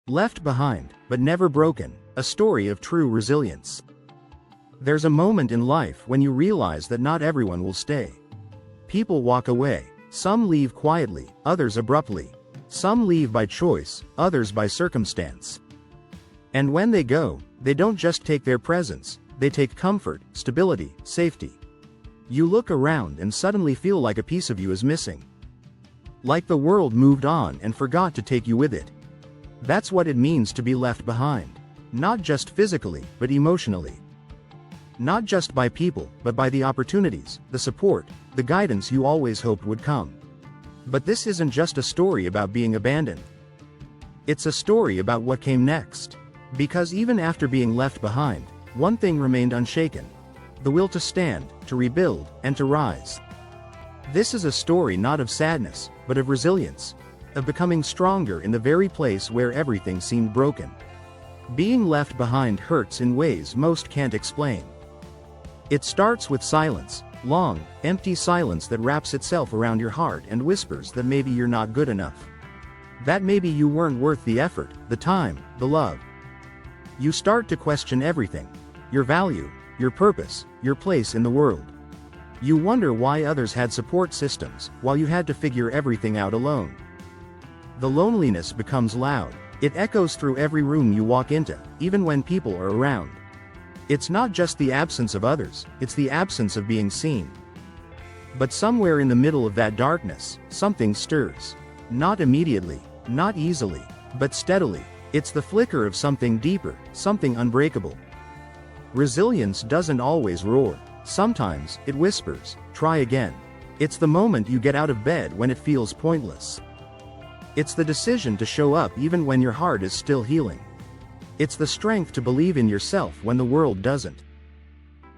Left behind, but never broken, a story of true resilience. There's a moment in life when you realize that not everyone will stay. People walk away. Some leave quietly, others abruptly. Some leave by choice, others by circumstance. And when they go, they don't just take their presence, they take comfort, stability, safety. You look around and suddenly feel like a piece of you is missing. Like the world moved on and forgot to take you with it. That's what it means to be left behind. Not just physically, but emotionally. Not just by people, but by the opportunities, the support, the guidance you always hoped would come. But this isn't just a story about being abandoned. It's a story about what came next. Because even after being left behind, one thing remained unshaken: the will to stand, to rebuild, and to rise. This is a story not of sadness, but of resilience, of becoming stronger in the very place where everything seemed broken. Being left behind hurts in ways most can't explain. It starts with silence, long, empty silence that wraps itself around your heart and whispers that maybe you're not good enough. That maybe you weren't worth the effort, the time, the love. You start to question everything: your value, your purpose, your place in the world. You wonder why others had support systems, while you had to figure everything out alone. The loneliness becomes loud. It echoes through every room you walk into, even when people are around. It's not just the absence of others, it's the absence of being seen. But somewhere in the middle of that darkness, something stirs. Not immediately, not easily, but steadily. It's the flicker of something deeper, something unbreakable. Resilience doesn't always roar. Sometimes, it whispers, "Try again." It's the moment you get out of bed when it feels pointless. It's the decision to show up even when your heart is still healing. It's the strength to believe in yourself when the world doesn't.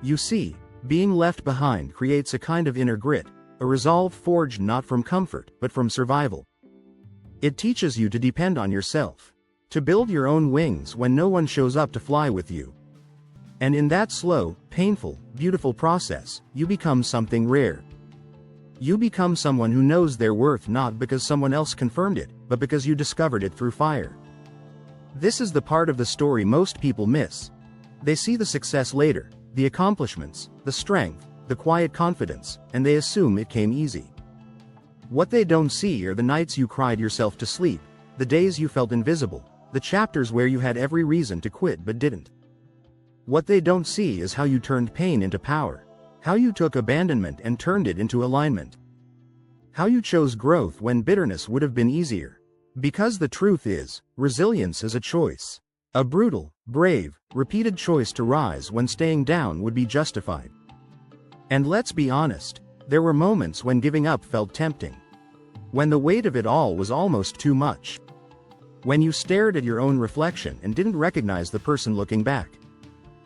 You see, being left behind creates a kind of inner grit, a resolve forged not from comfort, but from survival. It teaches you to depend on yourself, to build your own wings when no one shows up to fly with you. And in that slow, painful, beautiful process, you become something rare. You become someone who knows their worth not because someone else confirmed it, but because you discovered it through fire. This is the part of the story most people miss. They see the success later, the accomplishments, the strength, the quiet confidence, and they assume it came easy. What they don't see are the nights you cried yourself to sleep, the days you felt invisible, the chapters where you had every reason to quit but didn't. What they don't see is how you turned pain into power, how you took abandonment and turned it into alignment, how you chose growth when bitterness would have been easier. Because the truth is, resilience is a choice. A brutal, brave, repeated choice to rise when staying down would be justified. And let's be honest, there were moments when giving up felt tempting. When the weight of it all was almost too much. When you stared at your own reflection and didn't recognize the person looking back.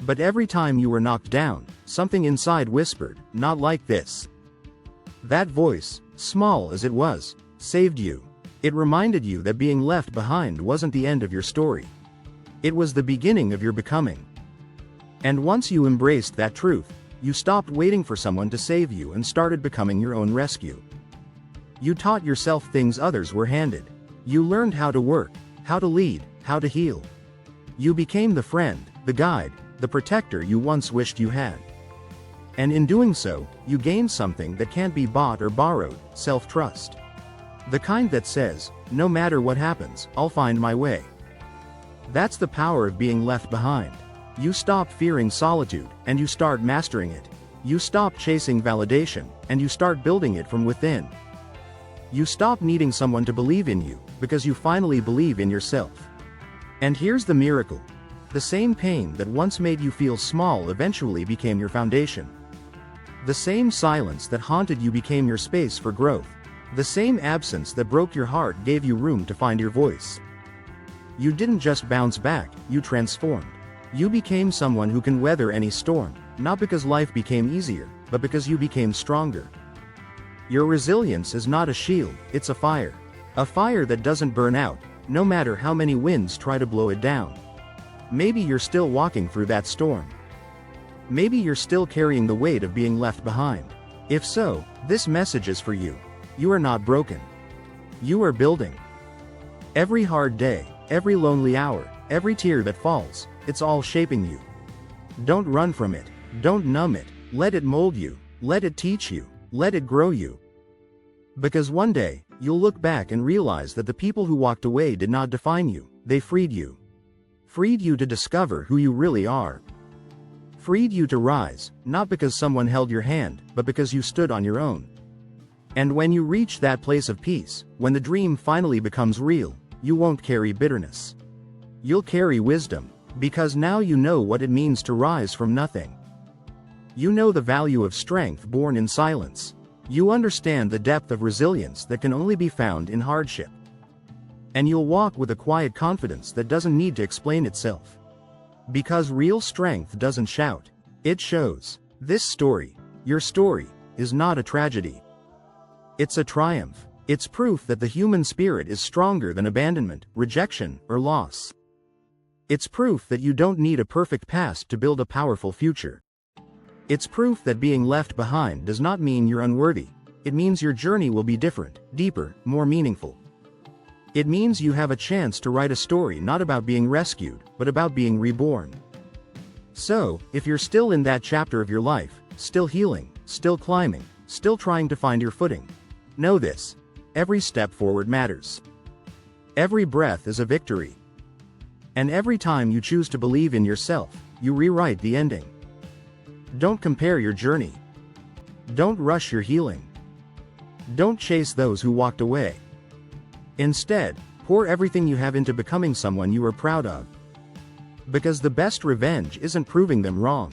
But every time you were knocked down, something inside whispered, "Not like this." That voice, small as it was, saved you. It reminded you that being left behind wasn't the end of your story. It was the beginning of your becoming. And once you embraced that truth, you stopped waiting for someone to save you and started becoming your own rescue. You taught yourself things others were handed. You learned how to work, how to lead, how to heal. You became the friend, the guide, the protector you once wished you had. And in doing so, you gained something that can't be bought or borrowed: self-trust. The kind that says, "No matter what happens, I'll find my way." That's the power of being left behind. You stop fearing solitude, and you start mastering it. You stop chasing validation, and you start building it from within. You stop needing someone to believe in you, because you finally believe in yourself. And here's the miracle. The same pain that once made you feel small eventually became your foundation. The same silence that haunted you became your space for growth. The same absence that broke your heart gave you room to find your voice. You didn't just bounce back, you transformed. You became someone who can weather any storm, not because life became easier, but because you became stronger. Your resilience is not a shield, it's a fire. A fire that doesn't burn out, no matter how many winds try to blow it down. Maybe you're still walking through that storm. Maybe you're still carrying the weight of being left behind. If so, this message is for you. You are not broken. You are building. Every hard day, every lonely hour, every tear that falls, it's all shaping you. Don't run from it. Don't numb it. Let it mold you. Let it teach you. Let it grow you. Because one day, you'll look back and realize that the people who walked away did not define you, they freed you. Freed you to discover who you really are. Freed you to rise, not because someone held your hand, but because you stood on your own. And when you reach that place of peace, when the dream finally becomes real, you won't carry bitterness. You'll carry wisdom, because now you know what it means to rise from nothing. You know the value of strength born in silence. You understand the depth of resilience that can only be found in hardship. And you'll walk with a quiet confidence that doesn't need to explain itself. Because real strength doesn't shout, it shows. This story, your story, is not a tragedy. It's a triumph. It's proof that the human spirit is stronger than abandonment, rejection, or loss. It's proof that you don't need a perfect past to build a powerful future. It's proof that being left behind does not mean you're unworthy. It means your journey will be different, deeper, more meaningful. It means you have a chance to write a story not about being rescued, but about being reborn. So, if you're still in that chapter of your life, still healing, still climbing, still trying to find your footing, know this: every step forward matters. Every breath is a victory. And every time you choose to believe in yourself, you rewrite the ending. Don't compare your journey. Don't rush your healing. Don't chase those who walked away. Instead, pour everything you have into becoming someone you are proud of. Because the best revenge isn't proving them wrong.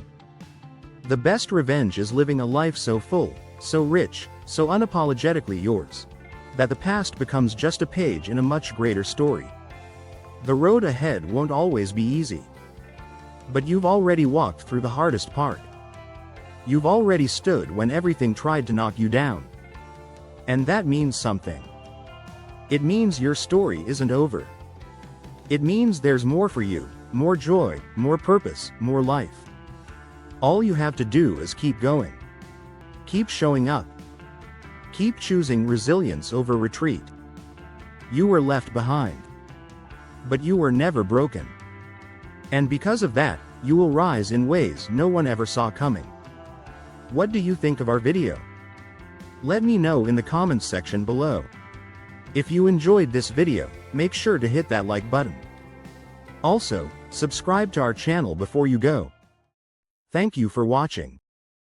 The best revenge is living a life so full, so rich, so unapologetically yours, that the past becomes just a page in a much greater story. The road ahead won't always be easy. But you've already walked through the hardest part. You've already stood when everything tried to knock you down. And that means something. It means your story isn't over. It means there's more for you, more joy, more purpose, more life. All you have to do is keep going. Keep showing up. Keep choosing resilience over retreat. You were left behind. But you were never broken. And because of that, you will rise in ways no one ever saw coming. What do you think of our video? Let me know in the comments section below. If you enjoyed this video, make sure to hit that like button. Also, subscribe to our channel before you go. Thank you for watching.